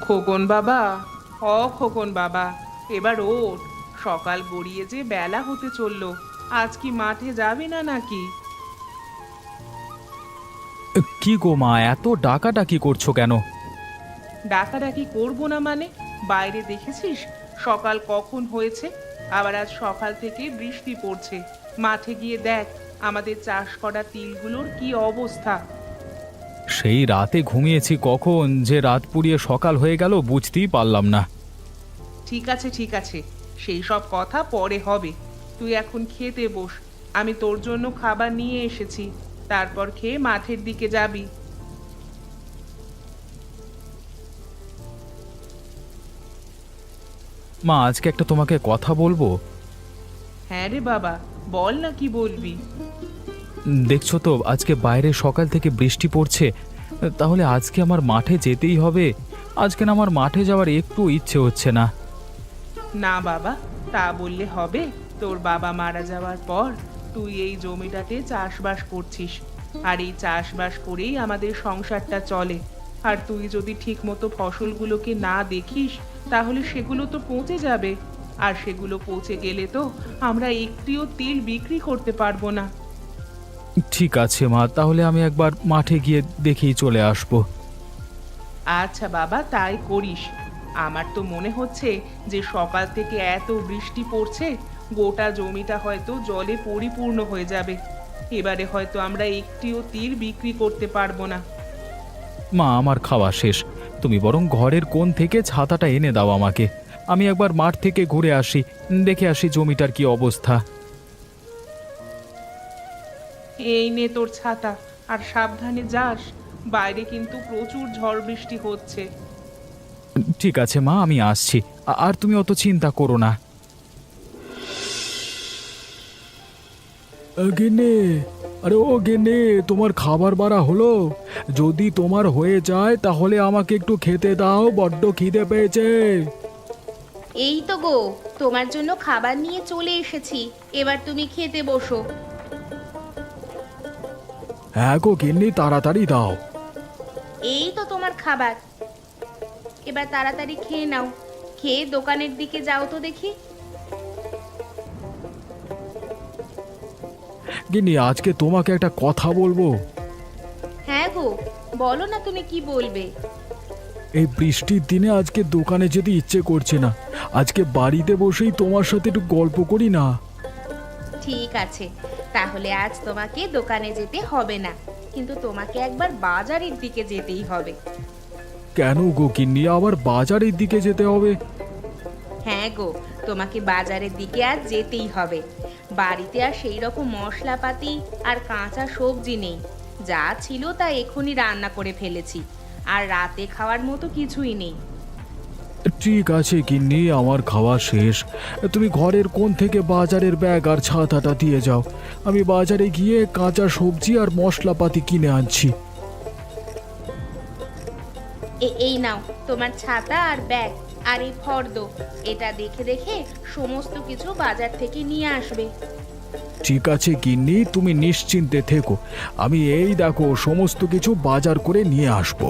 খোকন বাবা, খোকন বাবা, এবার ওঠ। সকাল গড়িয়ে যে বেলা হতে চললো। আজ কি মাঠে যাবি না নাকি? কি গো মা, এত ডাকাডাকি করছো কেন? ডাকাডাকি করবো না মানে? বাইরে দেখেছিস সকাল কখন হয়েছে? আবার আজ সকাল থেকে বৃষ্টি পড়ছে। মাঠে গিয়ে দেখ আমাদের চাষ করা তিলগুলোর কি অবস্থা। সেই রাতে ঘুমিয়েছি কখন যে রাত পুড়িয়ে সকাল হয়ে গেল বুঝতেই পারলাম না। ঠিক আছে ঠিক আছে, সেই সব কথা পরে হবে। তুই এখন খেতে বস। আমি তোর জন্য খাবার নিয়ে এসেছি। তারপর খেয়ে মাঠের দিকে যাবি। মা, আজকে একটা তোমাকে কথা বলবো। হ্যাঁ রে বাবা, বল না কি বলবি। দেখছো তো আজকে বাইরে সকাল থেকে বৃষ্টি পড়ছে, তাহলে আজকে আমার মাঠে যেতেই হবে। আজকে না আমার মাঠে যাওয়ার একটু ইচ্ছে হচ্ছে না। না বাবা, তা বললে হবে? তোর বাবা মারা যাওয়ার পর তুই এই জমিটাতে চাষবাস করছিস, আর এই চাষবাস করেই আমাদের সংসারটা চলে। আর তুই যদি ঠিকমতো ফসলগুলোকে না দেখিস, তাহলে সেগুলো তো পচে যাবে। আর সেগুলো পচে গেলে তো আমরা একটিও তিল বিক্রি করতে পারবো না। ঠিক আছে মা, তাহলে আমি একবার মাঠে গিয়ে দেখেই চলে আসবো। আচ্ছা বাবা, তাই করিস। আমার তো মনে হচ্ছে যে সকাল থেকে এত বৃষ্টি পড়ছে, গোটা জমিটা হয়তো জলে পরিপূর্ণ হয়ে যাবে। এবারে হয়তো আমরা একটিও তিল বিক্রি করতে পারবো না। মা, আমার খাওয়া শেষ। তুমি বরং ঘরের কোণ থেকে ছাতাটা এনে দাও আমাকে। আমি একবার মাঠ থেকে ঘুরে আসি, দেখে আসি জমিটার কি অবস্থা। এই নে তোর ছাতা, আর সাবধানে যাস। বাইরে কিন্তু প্রচুর ঝড় বৃষ্টি হচ্ছে। ঠিক আছে মা, আমি আসছি। আর তুমি অত চিন্তা করো না। গেনে, আরে ও গেনে, তোমার খাবার বাড়া হলো? যদি তোমার হয়ে যায় তাহলে আমাকে একটু খেতে দাও, বড্ড খিদে পেয়েছে। এই তো গো, তোমার জন্য খাবার নিয়ে চলে এসেছি। এবার তুমি খেতে বসো। হ্যাঁ গো গিন্নি, তাড়াতাড়ি দাও। এই তো তোমার খাবার। এবার তাড়াতাড়ি খেয়ে নাও। খেয়ে দোকানের দিকে যাও তো দেখি। গিন্নি, আজকে তোমাকে একটা কথা বলবো। হ্যাঁ গো, বলো না তুমি কি বলবে। এই বৃষ্টির দিনে আজকে দোকানে যেতে ইচ্ছে করছে না। আজকে বাড়িতে বসেই তোমার সাথে একটু গল্প করি না? ঠিক আছে, তাহলে আজ তোমাকে দোকানে যেতে হবে না, কিন্তু তোমাকে একবার বাজারের দিকে যেতেই হবে। কেন গো গিন্নি, আবার বাজারের দিকে যেতে হবে? হ্যাঁ গো, তোমাকে বাজারের দিকে আজ যেতেই হবে। বাড়িতে আর সেই রকম মশলাপাতি আর কাঁচা সবজি নেই। যা ছিল তা এখনই রান্না করে ফেলেছি, আর রাতে খাওয়ার মতো কিছুই নেই। ঠিক আছে গিন্নি, আমার খাওয়া শেষ। তুমি ঘরের কোণ থেকে বাজারের ব্যাগ আর ছাতাটা দিয়ে যাও। আমি বাজারে গিয়ে কাঁচা সবজি আর মশলাপাতি কিনে আনছি। এই নাও তোমার ছাতা আর ব্যাগ, আর এই ফর্দ। এটা দেখে দেখে সমস্ত কিছু বাজার থেকে নিয়ে আসবে। ঠিক আছে গিন্নি, তুমি নিশ্চিন্তে থেকো। আমি এই দেখো সমস্ত কিছু বাজার করে নিয়ে আসবো।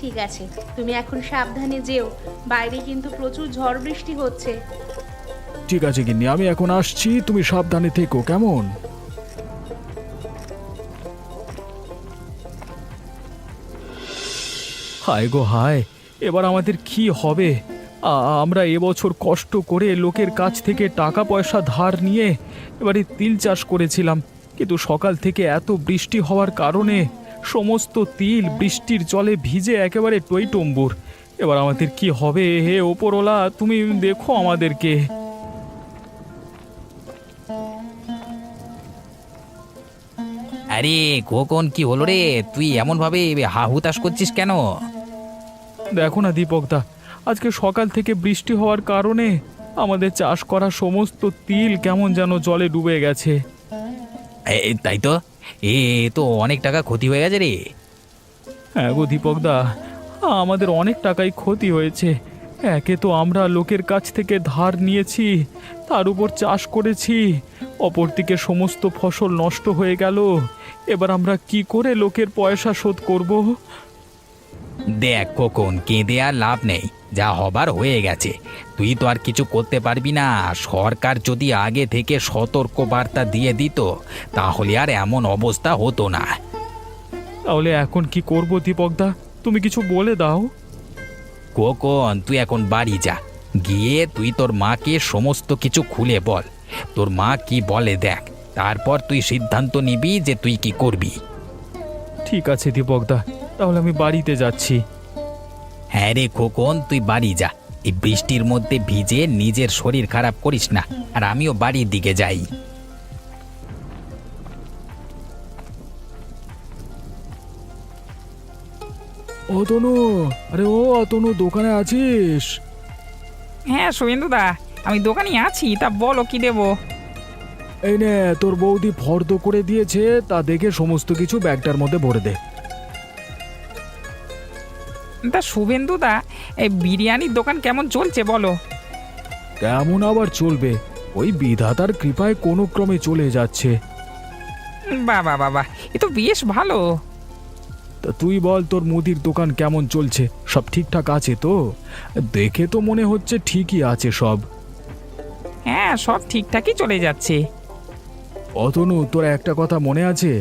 ঠিক আছে, তুমি এখন সাবধানে যেও। বাইরে কিন্তু প্রচুর ঝড় বৃষ্টি হচ্ছে। ঠিক আছে গিন্নি, আমি এখন আসছি, তুমি সাবধানে থেকো কেমন। হায় গো হায়, এবার আমাদের কি হবে? আমরা এবছর কষ্ট করে লোকের কাছ থেকে টাকা পয়সা ধার নিয়ে এবারে তিল চাষ করেছিলাম, কিন্তু সকাল থেকে এত বৃষ্টি হওয়ার কারণে সমস্ত তিল বৃষ্টির জলে ভিজে একেবারে টইটম্বুর। এবার আমাদের কি হবে? হে ওপরওয়ালা, তুমি দেখো আমাদেরকে। আরে খোকন, কি হলো রে? তুই এমন ভাবে হা হুতাশ করছিস কেন? দেখো না দীপকদা, আজকে সকাল থেকে বৃষ্টি হওয়ার কারণে আমাদের চাষ করা সমস্ত তিল কেমন যেন জলে ডুবে গেছে। তাই তো, এ তো অনেক টাকা ক্ষতি হয়ে গেছে রে। হ্যাঁ গো দীপকদা, আমাদের অনেক টাকাই ক্ষতি হয়েছে। একে তো আমরা লোকের কাছ থেকে ধার নিয়েছি, তার উপর চাষ করেছি, অপরদিকে সমস্ত ফসল নষ্ট হয়ে গেল। এবার আমরা কি করে লোকের পয়সা শোধ করব? দেখ খোকন, কেঁদে আর লাভ নেই, যা হবার হয়ে গেছে। তুই তো আর কিছু করতে পারবি না। সরকার যদি আগে থেকে সতর্ক বার্তা দিয়ে দিত তাহলে আর এমন অবস্থা হতো না। তাহলে এখন কি করব দীপকদা, তুমি কিছু বলে দাও। খোকন, তুই এখন বাড়ি যা, গিয়ে তুই তোর মাকে সমস্ত কিছু খুলে বল। তোর মা কি বলে দেখ, তারপর তুই সিদ্ধান্ত নিবি যে তুই কি করবি। ঠিক আছে দীপকদা, তাহলে আমি বাড়িতে যাচ্ছি। হ্যাঁ রে খোকন, তুই বাড়ি যা। এই বৃষ্টির মধ্যে ভিজে নিজের শরীর খারাপ করিস না। আর আমিও বাড়ির দিকে যাই। অতনু, আরে ও অতনু, দোকানে আছিস? হ্যাঁ শুভেন্দুদা, আমি দোকানে আছি, তা বলো কি দেবো। এই নে, তোর বৌদি ফর্দ করে দিয়েছে, তা দেখে সমস্ত কিছু ব্যাগটার মধ্যে ভরে দে। তা শুভেন্দুদা, এই বিরিয়ানির দোকান কেমন চলছে বলো। কেমন আবার চলবে, ওই বিধাতার কৃপায় কোনো ক্রমে চলে যাচ্ছে। বাবা বাবা, এ তো বেশ ভালো। তা তুই বল, তোর মুদির দোকান কেমন চলছে? সব ঠিকঠাক আছে তো? দেখে তো মনে হচ্ছে ঠিকই আছে সব। হ্যাঁ, সব ঠিকঠাকই চলে যাচ্ছে। অতনু, তোর একটা কথা মনে আছে?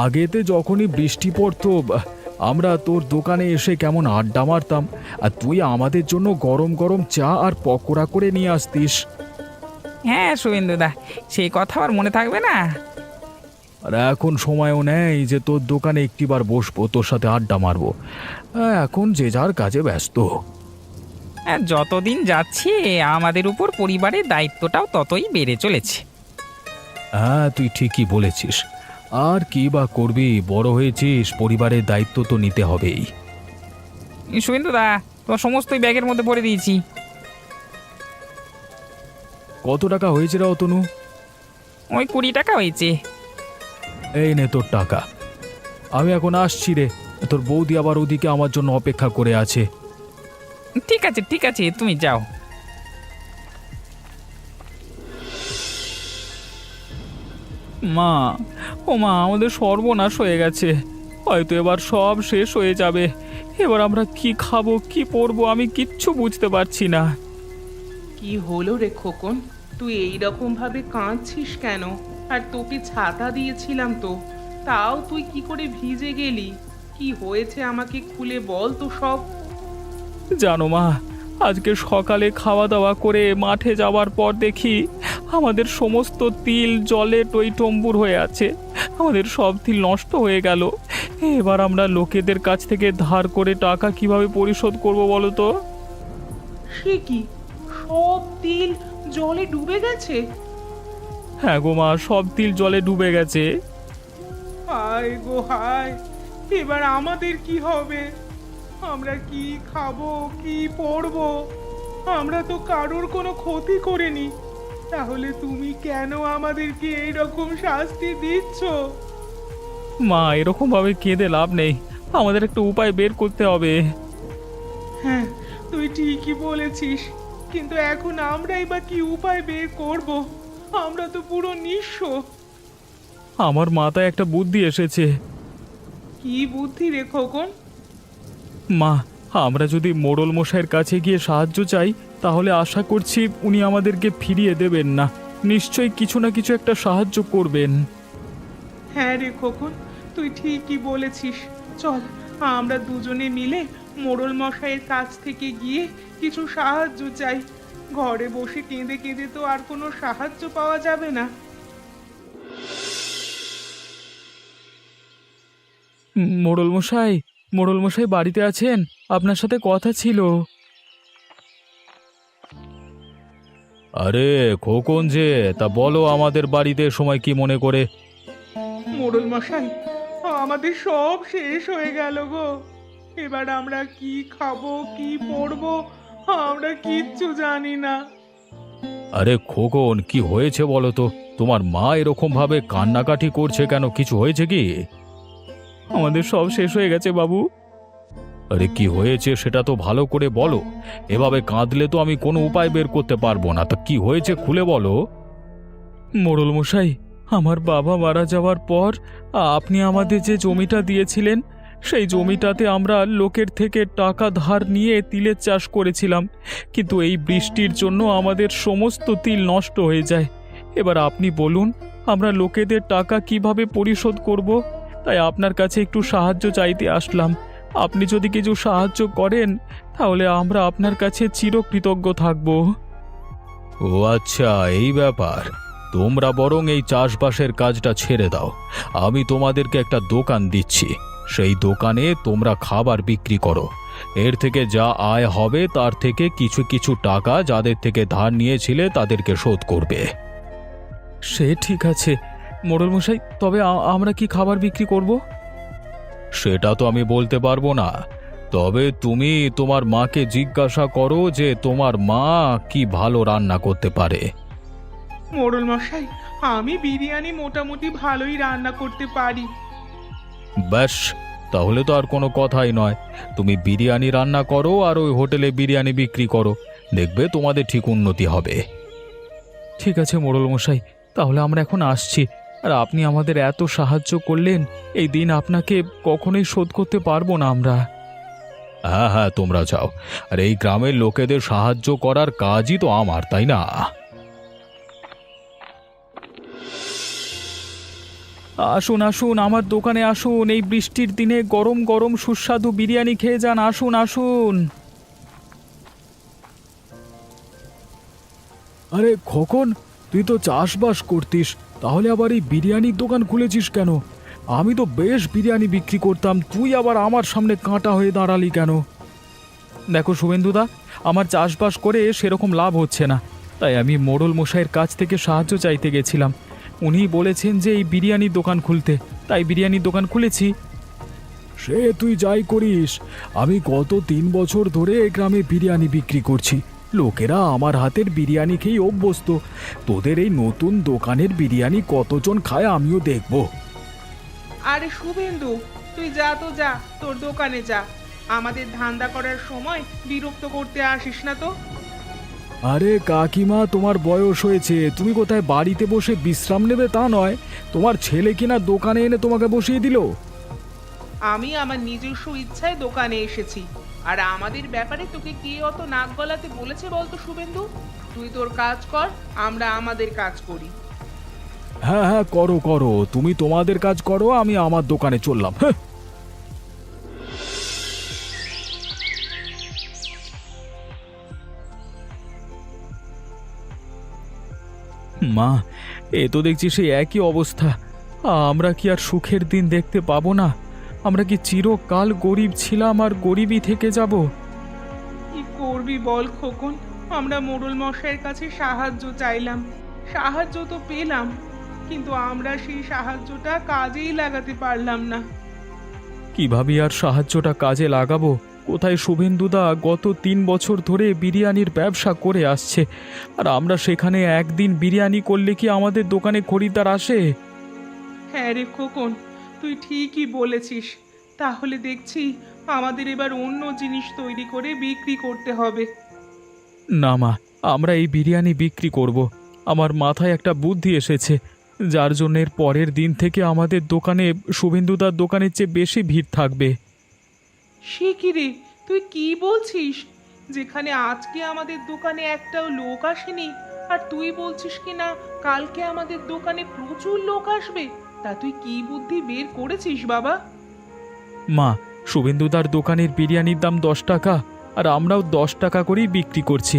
আগেতে যখনই বৃষ্টি পড়তো, আমরা তোর দোকানে এসে কেমন আড্ডা মারতাম, আর তুই আমাদের জন্য গরম গরম চা আর পকোড়া করে নিয়ে আসতিস। হ্যাঁ শুভেন্দুদা, সেই কথা আর মনে থাকবে না। আর এখন সময়ও নেই যে তোর দোকানে একটিবার বসবো, তোর সাথে আড্ডা মারবো। এখন যে যার কাজে ব্যস্ত। হ্যাঁ, যতদিন যাচ্ছে আমাদের উপর পরিবারের দায়িত্বটাও ততই বেড়ে চলেছে। হ্যাঁ, তুই ঠিকই বলেছিস। আর কি বা করবি, বড় হয়েছিস, পরিবারের দায়িত্ব তো নিতে হবেই। শুভেন্দুদা, তোমার সমস্তই ব্যাগের মধ্যে ভরে দিয়েছি। কত টাকা হয়েছে রে অতনু? ওই 20 টাকা হয়েছে। এই নে তোর টাকা। আমি এখন আসছি রে, তোর বৌদি আবার ওদিকে আমার জন্য অপেক্ষা করে আছে। ঠিক আছে ঠিক আছে, তুমি যাও। মা, ও মা, আমাদের সর্বনাশ হয়ে গেছে। হয়তো এবার সব শেষ হয়ে যাবে। এবার আমরা কি খাবো, কি পরবো, আমি কিচ্ছু বুঝতে পারছি না। কি হলো রে খোকন, তুই এই রকম ভাবে কাঁদছিস কেন? আর তোকে ছাতা দিয়েছিলাম তো, তাও তুই কি করে ভিজে গেলি? কি হয়েছে আমাকে খুলে বল তো সব। জানো মা, আজকে সকালে খাওয়া দাওয়া করে মাঠে যাওয়ার পর দেখি আমাদের সমস্ত তিল জলে টইটম্বুর হয়ে আছে। আমাদের সব তিল নষ্ট হয়ে গেল। এবার আমরা লোকেদের কাছ থেকে ধার করে টাকা কিভাবে পরিশোধ করব বলো তো? সে কি, সব তিল জলে ডুবে গেছে? হ্যাঁ গো মা, সব তিল জলে ডুবে গেছে। হায় গো হায়, এবার আমাদের কি হবে? আমরা কি খাবো, কি পরবো? আমরা তো কারোর কোনো ক্ষতি করিনি, তাহলে তুমি কেন আমাদেরকে এইরকম শাস্তি দিচ্ছ? মা, এরকম ভাবে কেঁদে লাভ নেই, আমাদের একটা উপায় বের করতে হবে। হ্যাঁ, তুই ঠিকই বলেছিস, কিন্তু এখন আমরাই বা কি উপায় বের করব? আমরা তো পুরো নিঃস্ব। আমার মাথায় একটা বুদ্ধি এসেছে। কি বুদ্ধি রে খোকন? মা, আমরা যদি মোড়ল মশাইয়ের কাছে গিয়ে সাহায্য চাই, তাহলে আশা করছি উনি আমাদেরকে ফিরিয়ে দেবেন না, নিশ্চয়ই কিছু না কিছু একটা সাহায্য করবেন। হ্যাঁ রে খোকন, তুই ঠিকই বলেছিস। চল, আমরা দুজনে মিলে মোড়ল মশাইয়ের কাছ থেকে গিয়ে কিছু সাহায্য চাই। ঘরে বসে কেঁদে কেঁদে তো আর কোনো সাহায্য পাওয়া যাবে না। মোড়ল মশাই, মোড়ল মশাই বাড়িতে আছেন? আপনার সাথে কথা ছিল। আরে খোকন যে, তা বলো আমাদের বাড়িতে সময় কি মনে করে? মোড়ল মশাই, আমাদের সব শেষ হয়ে গেল গো। এবার আমরা কি খাবো, কি পরবো, আমরা কিচ্ছু জানি না। আরে খোকন, কি হয়েছে বলো তো? তোমার মা এরকম ভাবে কান্নাকাটি করছে কেন? কিছু হয়েছে কি? আমাদের সব শেষ হয়ে গেছে বাবু। আরে কি হয়েছে সেটা তো ভালো করে বলো, এভাবে কাঁদলে তো আমি কোনো উপায় বের করতে পারবো না। তা কি হয়েছে খুলে বলো। মোড়ল মশাই, আমার বাবা মারা যাওয়ার পর আপনি আমাদের যে জমিটা দিয়েছিলেন, সেই জমিটাতে আমরা লোকের থেকে টাকা ধার নিয়ে তিলের চাষ করেছিলাম, কিন্তু এই বৃষ্টির জন্য আমাদের সমস্ত তিল নষ্ট হয়ে যায়। এবার আপনি বলুন, আমরা লোকেদের টাকা কিভাবে পরিশোধ করব? তাই আপনার কাছে একটু সাহায্য চাইতে আসলাম। আপনি যদি কিছু সাহায্য করেন তাহলে আমরা আপনার কাছে চিরকৃতজ্ঞ থাকব। ও আচ্ছা, এই ব্যাপার। তোমরা বরং এই চাষবাসের কাজটা ছেড়ে দাও। আমি তোমাদেরকে একটা দোকান দিচ্ছি, সেই দোকানে তোমরা খাবার বিক্রি করো। এর থেকে যা আয় হবে তার থেকে কিছু কিছু টাকা যাদের থেকে ধার নিয়েছিলে তাদেরকে শোধ করবে। সে ঠিক আছে মোড়ল মশাই, তবে আমরা কি খাবার বিক্রি করব? সেটা তো আমি বলতে পারবো না, তবে তুমি তোমার মাকে জিজ্ঞাসা করো যে তোমার মা কি ভালো রান্না করতে পারে। মোড়ল মশাই, আমি বিরিয়ানি মোটামুটি ভালোই রান্না করতে পারি। ব্যাস, তাহলে তো আর কোনো কথাই নয়। তুমি বিরিয়ানি রান্না করো আর ওই হোটেলে বিরিয়ানি বিক্রি করো, দেখবে তোমাদের ঠিক উন্নতি হবে। ঠিক আছে মোড়ল মশাই, তাহলে আমরা এখন আসছি। আর আপনি আমাদের এত সাহায্য করলেন, এই দিন আপনাকে কখনোই শোধ করতে পারবো না আমরা। হ্যাঁ হ্যাঁ, তোমরা যাও। আর এই গ্রামের লোকেদের সাহায্য করার কাজই তো আমার, তাই না? আসুন আসুন, আমার দোকানে আসুন। এই বৃষ্টির দিনে গরম গরম সুস্বাদু বিরিয়ানি খেয়ে যান। আসুন আসুন। আরে খোকন, তুই তো চাষবাস করতিস, তাহলে আবার এই বিরিয়ানির দোকান খুলেছিস কেন? আমি তো বেশ বিরিয়ানি বিক্রি করতাম, তুই আবার আমার সামনে কাঁটা হয়ে দাঁড়ালি কেন? দেখো শুভেন্দুদা, আমার চাষবাস করে সেরকম লাভ হচ্ছে না, তাই আমি মোড়ল মশাইয়ের কাছ থেকে সাহায্য চাইতে গেছিলাম। উনি বলেছেন যে এই বিরিয়ানির দোকান খুলতে, তাই বিরিয়ানির দোকান খুলেছি। সে তুই যাই করিস, আমি গত 3 বছর ধরে এই গ্রামে বিরিয়ানি বিক্রি করছি। লোকেরা আমার হাতের বিরিয়ানি খেয়ে অভ্যস্ত। তোদের এই নতুন দোকানের বিরিয়ানি কতজন খায় আমিও দেখব। আরে শুভেন্দু, তুই যা তো যা, তোর দোকানে যা। আমাদের ধান্দা করার সময় বিরক্ত করতে আসিস না তো। আরে কাকিমা, তোমার বয়স হয়েছে, তুমি কোথায় বাড়িতে বসে বিশ্রাম নেবে তা নয়, তোমার ছেলে কিনা দোকানে এনে তোমাকে বসিয়ে দিল। আমি আমার নিজস্ব ইচ্ছায় দোকানে এসেছি, আর আমাদের ব্যাপারে তোকে কে অত নাক গলাতে বলেছে বলতো শুভেন্দু? তুই তোর কাজ কর, আমরা আমাদের কাজ করি। হ্যাঁ হ্যাঁ, করো করো, তুমি তোমাদের কাজ করো, আমি আমার দোকানে চললাম। হ্যাঁ। মা, এ তো দেখছি সেই একই অবস্থা। আমরা কি আর সুখের দিন দেখতে পাবো না? আমরা কি চিরকাল গরিব ছিলাম আর গরিবই থেকে যাব? কি করবি বল খোকন? আমরা মোড়ল মশাইয়ের কাছে সাহায্য চাইলাম, সাহায্য তো পেলাম, কিন্তু আমরা সেই সাহায্যটা কাজেই লাগাতে পারলাম না। কিভাবে আর সাহায্যটা কাজে লাগাবো? কোথায় শুভেন্দুদা গত 3 বছর ধরে বিরিয়ানির ব্যবসা করে আসছে, আর আমরা সেখানে একদিন বিরিয়ানি করলে কি আমাদের দোকানে খরিদ্দার আসে? হ্যাঁ রে খোকন, তুই ঠিকই বলেছিস। তাহলে দেখছি আমাদের এবার অন্য জিনিস তৈরি করে বিক্রি করতে হবে। না মা, আমরা এই বিরিয়ানি বিক্রি করব। আমার মাথায় একটা বুদ্ধি এসেছে, যার জন্য এর পরের দিন থেকে আমাদের দোকানে শুভেন্দুদার দোকানের চেয়ে বেশি ভিড় থাকবে। সে কি রে, তুই কি বলছিস? যেখানে আজকে আমাদের দোকানে একটাও লোক আসেনি, আর তুই বলছিস কি না কালকে আমাদের দোকানে প্রচুর লোক আসবে? তা তুই কি বুদ্ধি বের করেছিস বাবা? মা, শুভেন্দুদার দোকানের বিরিয়ানির দাম 10 টাকা, আর আমরাও 10 টাকা করেই বিক্রি করছি।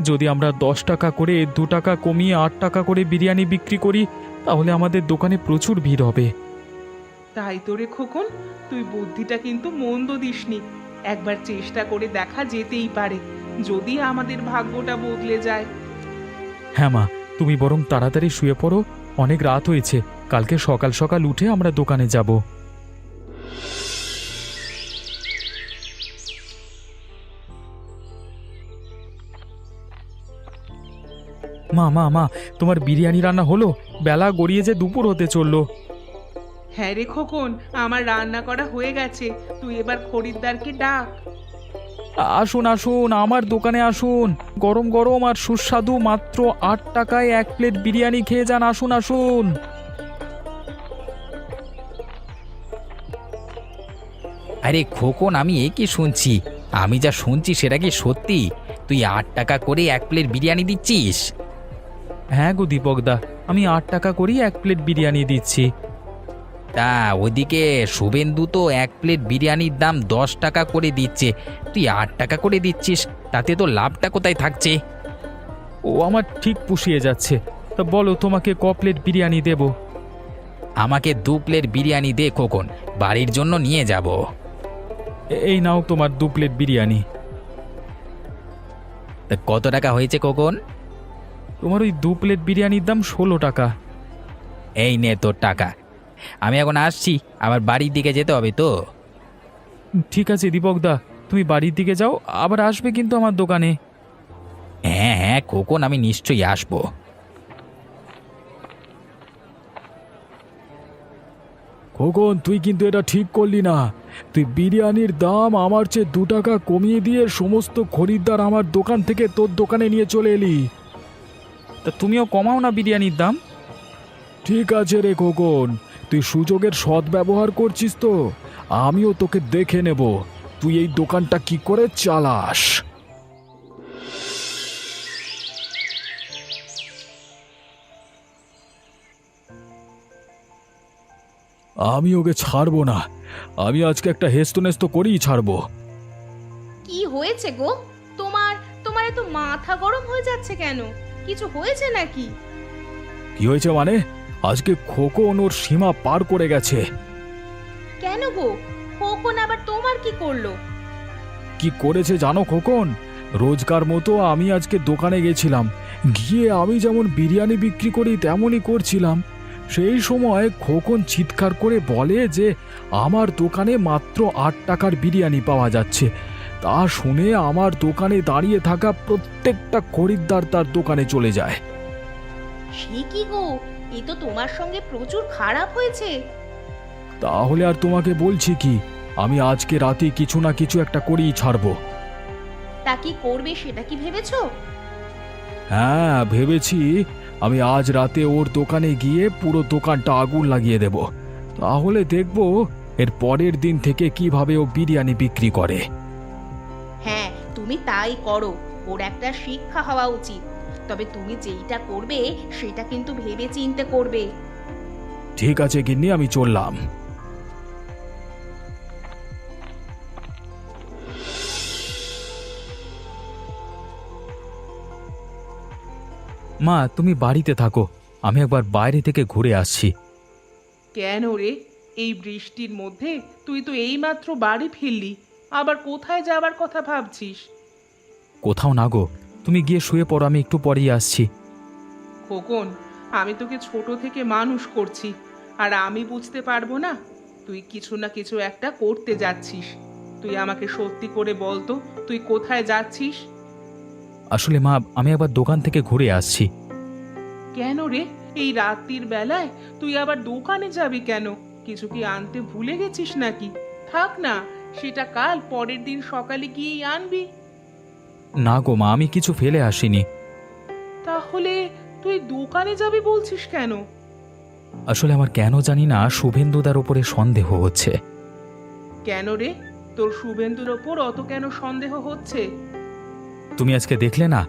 যদি আমরা 10 টাকা করে 2 টাকা কমিয়ে 8 টাকা করে বিরিয়ানি বিক্রি করি, তাহলে আমাদের দোকানে প্রচুর ভিড় হবে। তাই তো রে খোকন, তুই বুদ্ধিটা কিন্তু মন্দ দিসনি। একবার চেষ্টা করে দেখা যেতেই পারে, যদি আমাদের ভাগ্যটা বদলে যায়। হ্যাঁ মা, তুমি বরং তাড়াতাড়ি শুয়ে পড়ো, অনেক রাত হয়েছে। কালকে সকাল সকাল উঠে আমরা দোকানে যাব। মা মা মা, তোমার বিরিয়ানি রান্না হলো? বেলা গড়িয়ে যে দুপুর হতে চললো। হ্যাঁ রে খোকন, আমার রান্না করা হয়ে গেছে, তুই এবার খরিদ্দারকে ডাক। আসুন আসুন, আমার দোকানে আসুন। গরম গরম আর সুস্বাদু মাত্র 8 টাকায় 1 প্লেট বিরিয়ানি খেয়ে যান। আসুন আসুন। আরে খোকন, আমি এ কি শুনছি? আমি যা শুনছি সেটা কি সত্যি? তুই 8 টাকা করে 1 প্লেট বিরিয়ানি দিচ্ছিস? হ্যাঁ গো দীপকদা, আমি 8 টাকা করেই 1 প্লেট বিরিয়ানি দিচ্ছি। তা ওদিকে শুভেন্দু তো 1 প্লেট বিরিয়ানির দাম 10 টাকা করে দিচ্ছে, তুই 8 টাকা করে দিচ্ছিস, তাতে তো লাভটা কোথায় থাকছে? ও আমার ঠিক পুষিয়ে যাচ্ছে। তা বলো, তোমাকে ক প্লেট বিরিয়ানি দেব? আমাকে 2 প্লেট বিরিয়ানি দে খোকন, বাড়ির জন্য নিয়ে যাব। এই নাও তোমার 2 প্লেট বিরিয়ানি। তা কত টাকা হয়েছে খোকন? তোমার ওই 2 প্লেট বিরিয়ানির দাম 16 টাকা। এই নে তোর টাকা। আমি এখন আসছি, আবার বাড়ির দিকে যেতে হবে তো। ঠিক আছে দীপকদা, তুমি বাড়ির দিকে যাও, আবার আসবে কিন্তু আমার দোকানে। হ্যাঁ হ্যাঁ খোকন, আমি নিশ্চয়ই আসবো। খোকন, তুই কিন্তু এটা ঠিক করলি না। তুই বিরিয়ানির দাম আমার চেয়ে 2 টাকা কমিয়ে দিয়ে সমস্ত খরিদ্দার আমার দোকান থেকে তোর দোকানে নিয়ে চলে এলি। তা তুমিও কমাও না বিরিয়ানির দাম। ঠিক আছে রে খোকন, তুই সুযোগের সদ্ব্যবহার করছিস তো। আমিও তোকে দেখে নেব তুই এই দোকানটা কি করে চালাস। আমি ওকে ছাড়বো না। আমি আজকে একটা হেস্তনেস্ত করেই ছাড়বো। কি হয়েছে গো? তোমার তোমার এত মাথা গরম হয়ে যাচ্ছে কেন? কিছু হয়েছে নাকি? কি হয়েছে মানে? আজকে খোকন ওর সীমা পার করে গেছে। কেন গো? খোকন আবার তোমার কি করলো? কি করেছে জানো খোকন? রোজকার মতো আমি আজকে দোকানে গেছিলাম, গিয়ে আমি যেমন বিরিয়ানি বিক্রি করি তেমনই করছিলাম। সেই সময় খোকন চিৎকার করে বলে যে আমার দোকানে মাত্র 8 টাকার বিরিয়ানি পাওয়া যাচ্ছে। তা শুনে আমার দোকানে দাঁড়িয়ে থাকা প্রত্যেকটা খরিদ্দার তার দোকানে চলে যায়। সে কি গো? এ তো তোমার সঙ্গে প্রচুর খারাপ হয়েছে। তাহলে আর তোমাকে বলছি কি, আমি আজকে রাতে কিছু না কিছু একটা করেই ছাড়বো। তা কি করবে সেটা কি ভেবেছো? হ্যাঁ ভেবেছি, আমি আজ রাতে ওর দোকানে গিয়ে পুরো দোকানটা আগুন লাগিয়ে দেব। তাহলে দেখব এর পরের দিন থেকে কিভাবে ও বিরিয়ানি বিক্রি করে। হ্যাঁ, তুমি তাই করো। ওর একটা শিক্ষা হওয়া উচিত। তবে তুমি যেইটা করবে সেটা কিন্তু ভেবে চিন্তে করবে। ঠিক আছে গিন্নি, আমি চললাম। মা, তুমি বাড়িতে থাকো, আমি একবার বাইরে থেকে ঘুরে আসছি। কেন রে? এই বৃষ্টির মধ্যে তুই তো এইমাত্র বাড়ি ফিরলি, আবার কোথায় যাবার কথা ভাবছিস? কোথাও না গো, তুমি গিয়ে শুয়ে পড়ো, আমি একটু পরেই আসছি। খোকন, আমি তোকে ছোট থেকে মানুষ করছি, আর আমি বুঝতে পারবো না? তুই কিছু না কিছু একটা করতে যাচ্ছিস। তুই আমাকে সত্যি করে বল তো, তুই কোথায় যাচ্ছিস? আসলে মা, আমি একবার দোকান থেকে ঘুরে আসছি। কেন রে, এই রাত্রির বেলায় তুই আবার দোকানে যাবি কেন? কিছু কি আনতে ভুলে গেছিস নাকি? থাক না, সেটা কাল পরের দিন সকালে গিয়েই আনবি। না গো মা, আমি কিছু ফেলে আসিনি। তাহলে তুই দোকানে যাবি বলছিস কেন? আসলে আমার কেন জানি না শুভেন্দুদার উপরে সন্দেহ হচ্ছে। কেন রে, তোর শুভেন্দুর ওপর অত কেন সন্দেহ হচ্ছে? তুমি আজকে দেখলে না,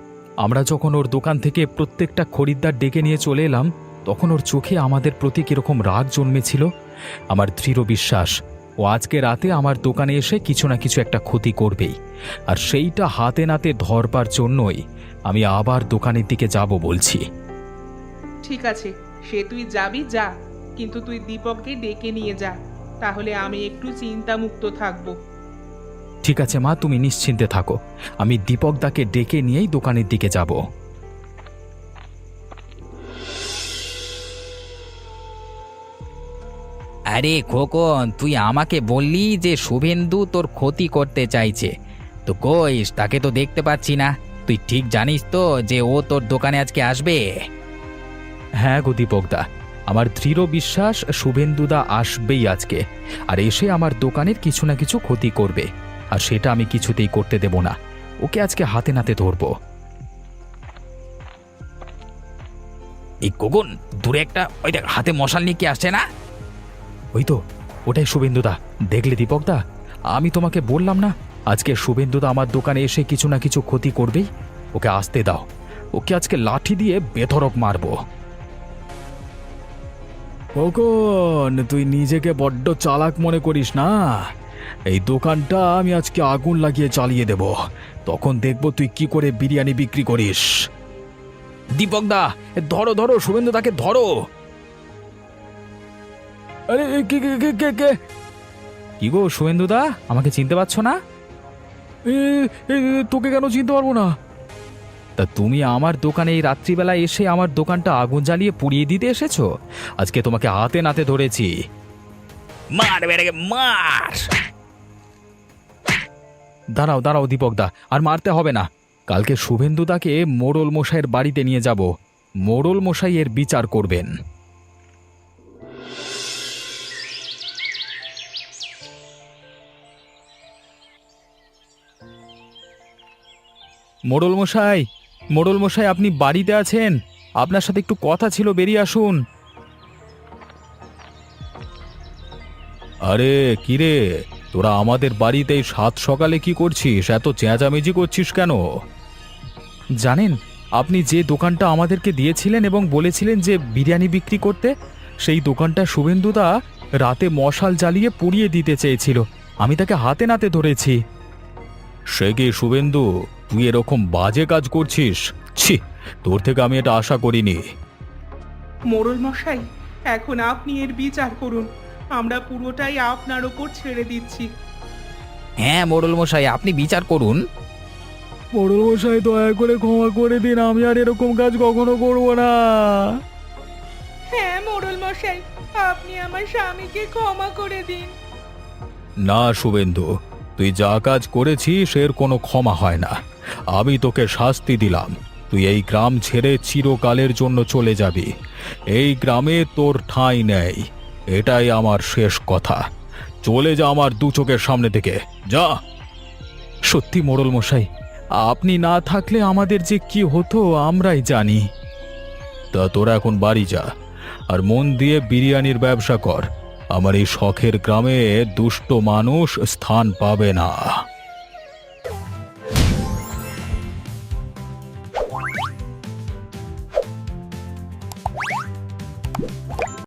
আমরা যখন ওর দোকান থেকে প্রত্যেকটা খরিদ্দার ডেকে নিয়ে চলে এলাম, তখন ওর চোখে আমাদের প্রতি কিরকম রাগ জন্মেছিল। আমার দৃঢ় বিশ্বাস ও আজকে রাতে আমার দোকানে এসে কিছু না কিছু একটা ক্ষতি করবেই, আর সেইটা হাতে নাতে ধরবার জন্যই আমি আবার দোকানের দিকে যাব বলছি। ঠিক আছে, সে তুই যাবি যা, কিন্তু তুই দীপককে ডেকে নিয়ে যা, তাহলে আমি একটু চিন্তামুক্ত থাকবো। ঠিক আছে মা, তুমি নিশ্চিন্তে থাকো, আমি দীপকদাকে ডেকে নিয়েই দোকানের দিকে যাব। আরে খোকন, তুই আমাকে বললি যে শুভেন্দু তোর ক্ষতি করতে চাইছে, তো কইস তাকে তো দেখতে পাচ্ছি না। তুই ঠিক জানিস তো যে ও তোর দোকানে আজকে আসবে? হ্যাঁ গো দীপকদা, আমার দৃঢ় বিশ্বাস শুভেন্দুদা আসবেই আজকে, আর এসে আমার দোকানের কিছু না কিছু ক্ষতি করবে, আর সেটা আমি কিছুতেই করতে দেব না। ওকে আজকে হাতে নাতে ধরবো। এই খোকন, দূরে একটা ওই দেখ হাতে মশাল নিয়ে কি আসছে না? ওই তো, ওটাই শুভেন্দুদা। দেখলে দীপকদা, আমি তোমাকে বললাম না আজকে শুভেন্দুদা আমার দোকানে এসে কিছু না কিছু ক্ষতি করবেই। ওকে আসতে দাও, ওকে আজকে লাঠি দিয়ে বেধড়ক মারবো। কখন তুই নিজেকে বড্ড চালাক মনে করিস না? এই দোকানটা আমি আজকে আগুন লাগিয়ে চালিয়ে দেব, তখন দেখব তুই কি করে বিরিয়ানি বিক্রি করিস। দীপক দা, ধরো ধরো, শুভেন্দু দাকে ধরো। আরে কে কে কে কে কে? কি গো শুভেন্দু দা, আমাকে চিনতে পারছো না? তোকে কেন চিনতে পারবো না? তা তুমি আমার দোকানে এই রাত্রিবেলায় এসে আমার দোকানটা আগুন জ্বালিয়ে পুড়িয়ে দিতে এসেছো। আজকে তোমাকে হাতে নাতে ধরেছি। মার বেড়ে মার। দাঁড়াও দাঁড়াও দীপক দা, আর মারতে হবে না। কালকে শুভেন্দুদাকে মোড়ল মশাইয়ের বাড়িতে নিয়ে যাব, মোড়ল মশাই এর বিচার করবেন। মোড়ল মশাই, মোড়ল মশাই, আপনি বাড়িতে আছেন? আপনার সাথে একটু কথা ছিল, বেরিয়ে আসুন। আরে কিরে, তোরা আমাদের বাড়িতে এই সাত সকালে কি করছিস? এত চেঁচামেচি করছিস কেন? জানেন, আপনি যে দোকানটা আমাদেরকে দিয়েছিলেন এবং বলেছিলেন যে বিরিয়ানি বিক্রি করতে, সেই দোকানটা শুভেন্দুদা রাতে মশাল জ্বালিয়ে পুড়িয়ে দিতে চেয়েছিল। আমি তাকে হাতে নাতে ধরেছি। সে কি শুভেন্দু, তুই এরকম বাজে কাজ করছিস? ছি, তোর থেকে আমি এটা আশা করিনি। মোড়ল মশাই, এখন আপনি এর বিচার করুন। আমরা পুরোটাই আপনার ওপর ছেড়ে দিচ্ছি। হ্যাঁ মোড়ল মশাই, আপনি বিচার করুন। মোড়ল মশাই, দয়া করে ক্ষমা করে দিন, আমি আর এরকম কাজ কখনো করব না। হ্যাঁ মোড়ল মশাই, আপনি আমার স্বামীকে ক্ষমা করে দিন। না শুভেন্দু, তুই যা কাজ করেছিস এর কোনো ক্ষমা হয় না। আমি তোকে শাস্তি দিলাম, তুই এই গ্রাম ছেড়ে চিরকালের জন্য চলে যাবি। এই গ্রামে তোর ঠাঁই নেই, এটাই আমার শেষ কথা। চলে যা আমার দু চোখের সামনে থেকে, যা। সত্যি মোড়ল মশাই, আপনি না থাকলে আমাদের যে কি হতো আমরাই জানি। তা তোরা এখন বাড়ি যা, আর মন দিয়ে বিরিয়ানির ব্যবসা কর। আমার এই শখের গ্রামে দুষ্ট মানুষ স্থান পাবে না।